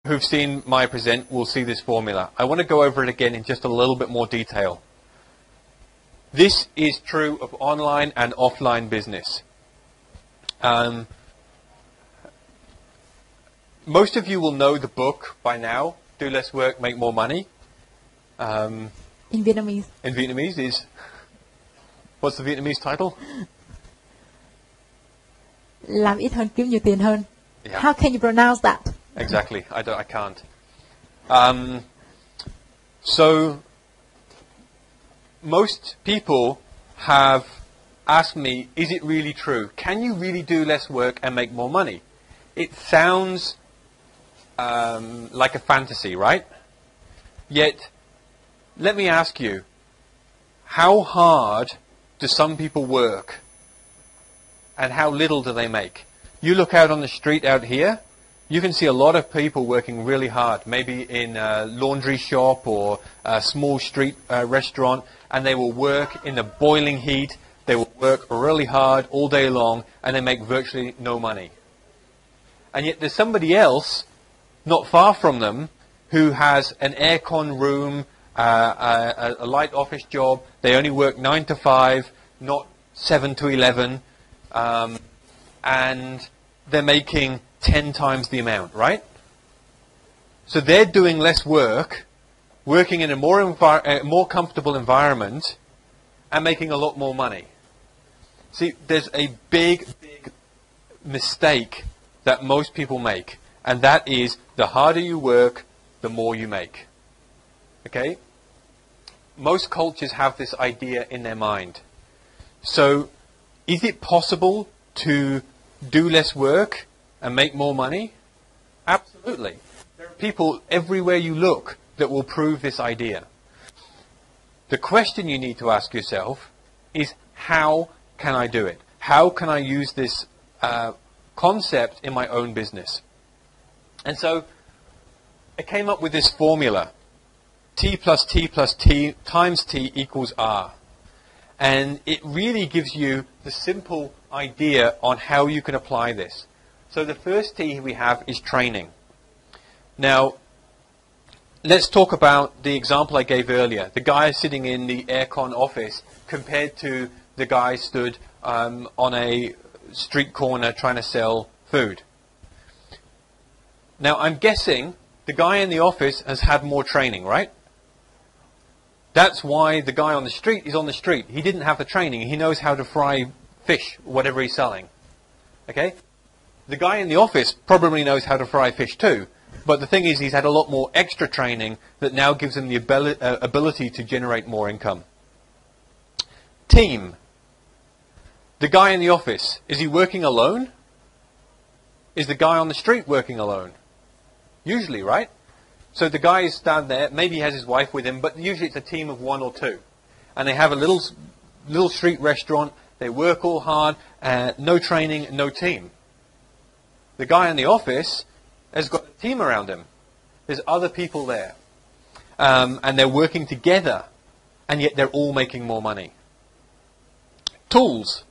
who've seen my present will see this formula. I want to go over it again in just a little bit more detail. This is true of online and offline business. Most of you will know the book by now, Do Less Work, Make More Money. In Vietnamese. In Vietnamese is... What's the Vietnamese title? Làm ít hơn, kiếm nhiều tiền hơn. Yeah. How can you pronounce that? Exactly. I can't. So, most people have asked me, is it really true? Can you really do less work and make more money? It sounds like a fantasy, right? Yet, let me ask you, how hard do some people work? And how little do they make? You look out on the street out here, you can see a lot of people working really hard, maybe in a laundry shop or a small street restaurant, and they will work in the boiling heat, they will work really hard all day long, and they make virtually no money. And yet there's somebody else, not far from them, who has an aircon room, a light office job, they only work 9 to 5, not 7 to 11, and they're making 10 times the amount, right? So they're doing less work, working in a more comfortable environment, and making a lot more money. See, there's a big mistake that most people make, and that is the harder you work, the more you make. Okay? Most cultures have this idea in their mind. So, is it possible to do less work and make more money? Absolutely. There are people everywhere you look that will prove this idea. The question you need to ask yourself is, how can I do it? How can I use this concept in my own business? And so I came up with this formula. T plus T plus T times T equals R. And it really gives you the simple idea on how you can apply this. So the first T we have is training. Now, let's talk about the example I gave earlier. The guy sitting in the aircon office compared to the guy stood on a street corner trying to sell food. Now, I'm guessing the guy in the office has had more training, right? That's why the guy on the street is on the street. He didn't have the training. He knows how to fry fish, whatever he's selling. Okay? The guy in the office probably knows how to fry fish too. But the thing is, he's had a lot more extra training that now gives him the ability to generate more income. Team. The guy in the office, is he working alone? Is the guy on the street working alone? Usually, right? So the guy is down there, maybe he has his wife with him, but usually it's a team of 1 or 2. And they have a little street restaurant, they work all hard, no training, no team. The guy in the office has got a team around him. There's other people there. And they're working together, and yet they're all making more money. Tools.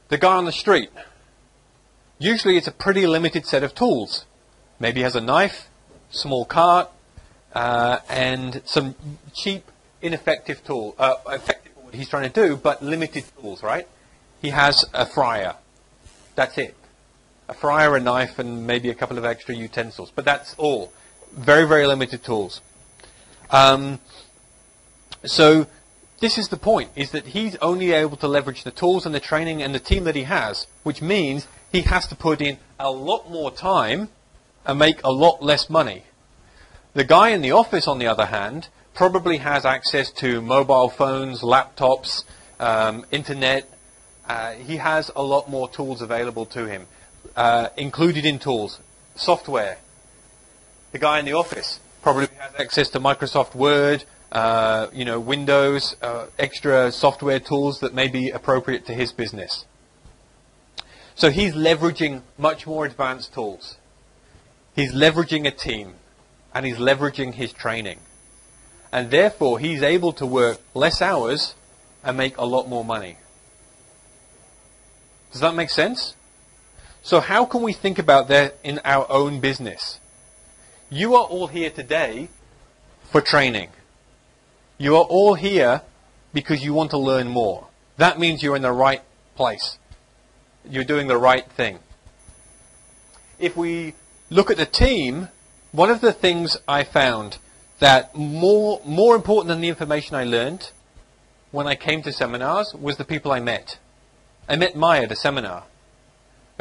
The guy on the street. Usually it's a pretty limited set of tools. Maybe he has a knife, small cart, and some cheap, ineffective tool, effective for what he's trying to do, but limited tools, right? He has a fryer. That's it. A fryer, a knife, and maybe a couple of extra utensils. But that's all. Very, very limited tools. So this is the point, is that he's only able to leverage the tools and the training and the team that he has, which means he has to put in a lot more time and make a lot less money. The guy in the office, on the other hand, probably has access to mobile phones, laptops, internet. He has a lot more tools available to him. Included in tools, software. The guy in the office probably has access to Microsoft Word, Windows, extra software tools that may be appropriate to his business. So he's leveraging much more advanced tools. He's leveraging a team, and he's leveraging his training. And therefore, he's able to work less hours and make a lot more money. Does that make sense? So how can we think about that in our own business? You are all here today for training. You are all here because you want to learn more. That means you're in the right place. You're doing the right thing. If we look at the team, one of the things I found that more important than the information I learned when I came to seminars was the people I met. I met Maya at a seminar.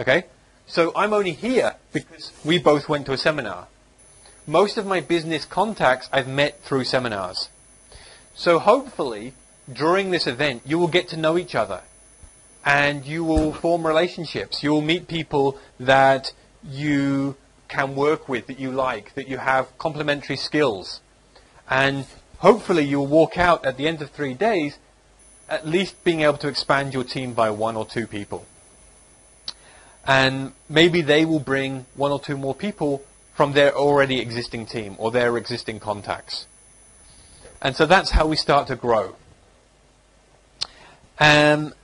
Okay? So I'm only here because we both went to a seminar. Most of my business contacts I've met through seminars. So hopefully, during this event, you will get to know each other. And you will form relationships. You will meet people that you can work with, that you like, that you have complementary skills. And hopefully you will walk out at the end of 3 days at least being able to expand your team by 1 or 2 people. And maybe they will bring 1 or 2 more people from their already existing team or their existing contacts. And so that's how we start to grow. And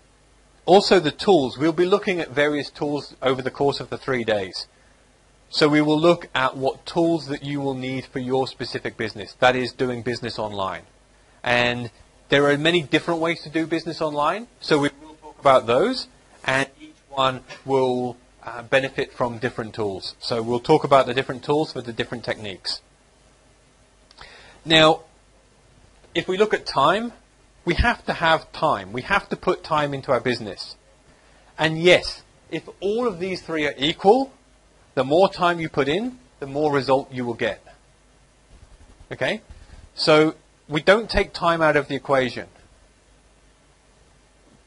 also the tools. We'll be looking at various tools over the course of the 3 days. So we will look at what tools that you will need for your specific business. That is doing business online. And there are many different ways to do business online. So we will talk about those. And each one will benefit from different tools. So we'll talk about the different tools for the different techniques. Now, if we look at time, we have to have time. We have to put time into our business. And yes, if all of these 3 are equal, the more time you put in, the more result you will get. Okay? So we don't take time out of the equation.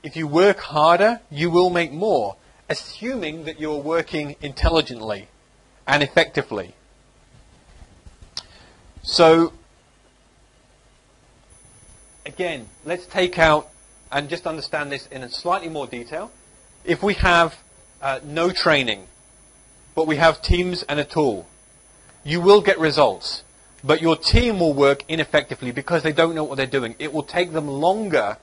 If you work harder, you will make more, assuming that you're working intelligently and effectively. So again, let's take out and just understand this in a slightly more detail. If we have no training, but we have teams and a tool, you will get results. But your team will work ineffectively because they don't know what they're doing. It will take them longer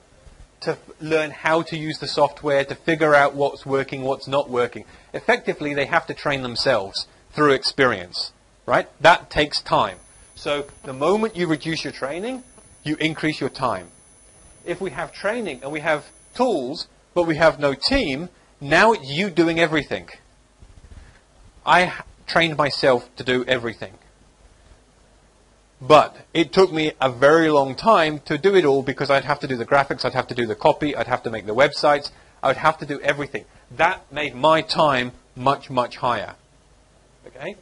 to learn how to use the software, to figure out what's working, what's not working. Effectively, they have to train themselves through experience. Right? That takes time. So the moment you reduce your training, you increase your time. If we have training and we have tools, but we have no team, now it's you doing everything. I trained myself to do everything. But it took me a very long time to do it all because I'd have to do the graphics, I'd have to do the copy, I'd have to make the websites, I'd have to do everything. That made my time much, much higher. Okay?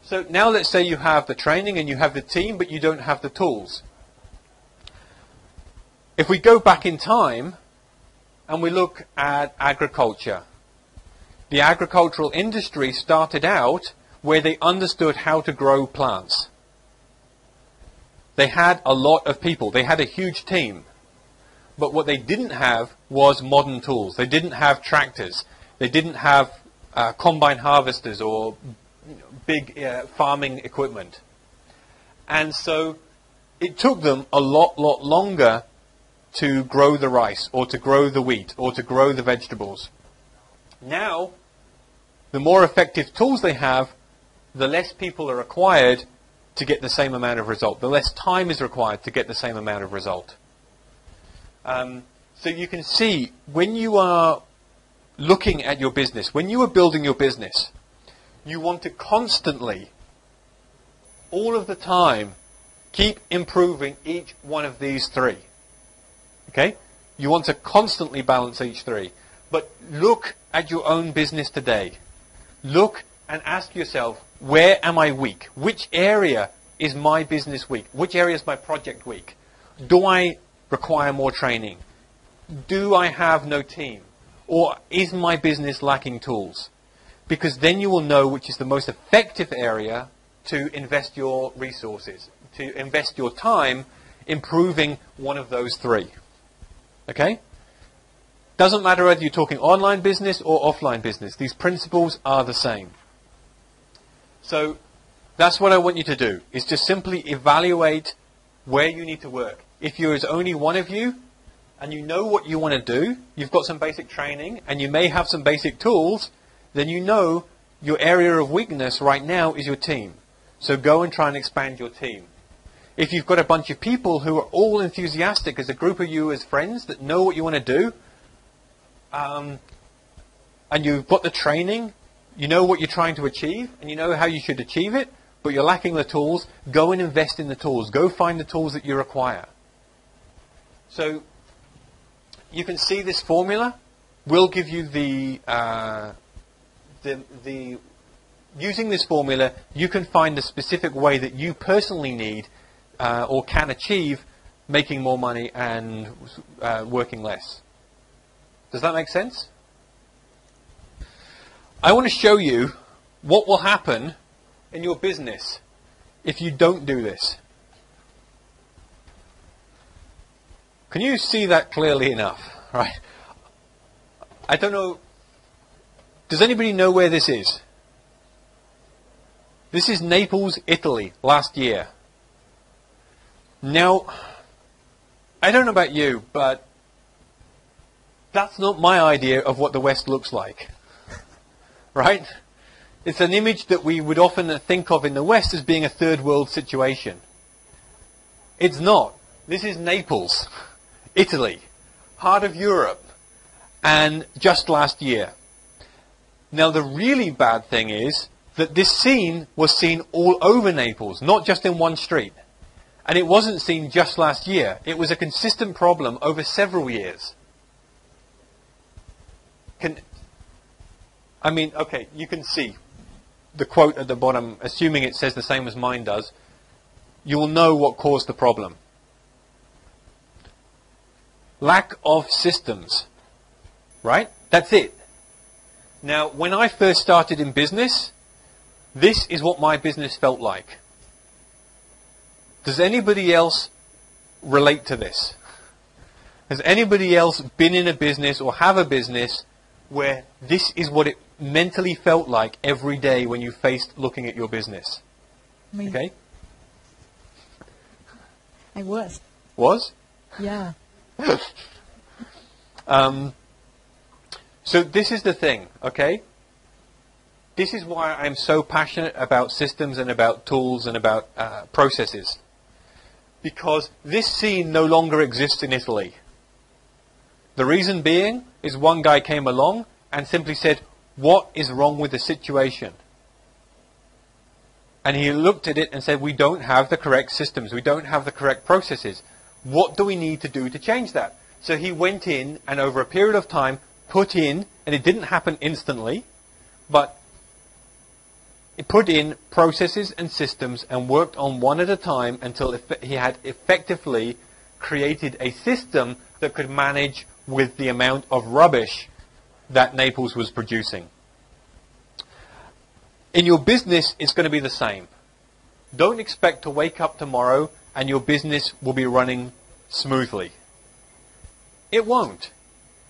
So now let's say you have the training and you have the team, but you don't have the tools. If we go back in time and we look at agriculture, the agricultural industry started out where they understood how to grow plants. They had a lot of people. They had a huge team. But what they didn't have was modern tools. They didn't have tractors. They didn't have combine harvesters or big farming equipment. And so it took them a lot longer to grow the rice or to grow the wheat or to grow the vegetables. Now, the more effective tools they have, the less people are required to get the same amount of result. The less time is required to get the same amount of result. So you can see, when you are looking at your business, when you are building your business, you want to constantly, all of the time, keep improving each one of these 3. Okay? You want to constantly balance each 3. But look at your own business today. Look and ask yourself, where am I weak? Which area is my business weak? Which area is my project weak? Do I require more training? Do I have no team? Or is my business lacking tools? Because then you will know which is the most effective area to invest your resources, to invest your time improving one of those 3. Okay? Doesn't matter whether you're talking online business or offline business. These principles are the same. So that's what I want you to do, is just simply evaluate where you need to work. If there is only one of you and you know what you want to do, you've got some basic training and you may have some basic tools, then you know your area of weakness right now is your team. So go and try and expand your team. If you've got a bunch of people who are all enthusiastic as a group of you as friends that know what you want to do, and you've got the training, you know what you're trying to achieve, and you know how you should achieve it, but you're lacking the tools, go and invest in the tools. Go find the tools that you require. So you can see this formula. We'll give you using this formula, you can find the specific way that you personally need or can achieve making more money and working less. Does that make sense? I want to show you what will happen in your business if you don't do this. Can you see that clearly enough? Right? I don't know. Does anybody know where this is? This is Naples, Italy, last year. Now, I don't know about you, but that's not my idea of what the West looks like. Right? It's an image that we would often think of in the West as being a third world situation. It's not. This is Naples, Italy, heart of Europe, and just last year. Now the really bad thing is that this scene was seen all over Naples, not just in one street. And it wasn't seen just last year. It was a consistent problem over several years. Okay, you can see the quote at the bottom, assuming it says the same as mine does. You will know what caused the problem. Lack of systems. Right? That's it. Now, when I first started in business, this is what my business felt like. Does anybody else relate to this? Has anybody else been in a business or have a business where this is what it mentally felt like every day when you faced looking at your business? Me. Okay? I was. Was? Yeah. So this is the thing, okay? This is why I'm so passionate about systems and about tools and about processes. Because this scene no longer exists in Italy. The reason being is one guy came along and simply said, what is wrong with the situation? And he looked at it and said, we don't have the correct systems. We don't have the correct processes. What do we need to do to change that? So he went in and over a period of time put in, and it didn't happen instantly, but he put in processes and systems and worked on one at a time until he had effectively created a system that could manage with the amount of rubbish that Naples was producing. In your business, it's going to be the same. Don't expect to wake up tomorrow and your business will be running smoothly. It won't.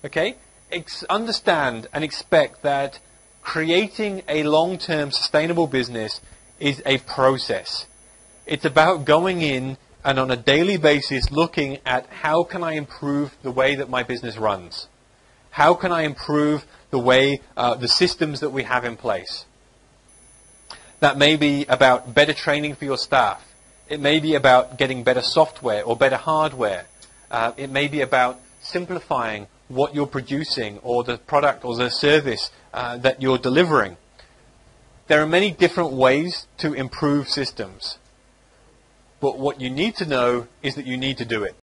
Okay? Understand and expect that creating a long-term sustainable business is a process. It's about going in and on a daily basis looking at how can I improve the way that my business runs? How can I improve the way, the systems that we have in place? That may be about better training for your staff. It may be about getting better software or better hardware. It may be about simplifying what you're producing or the product or the service that you're delivering. There are many different ways to improve systems. But what you need to know is that you need to do it.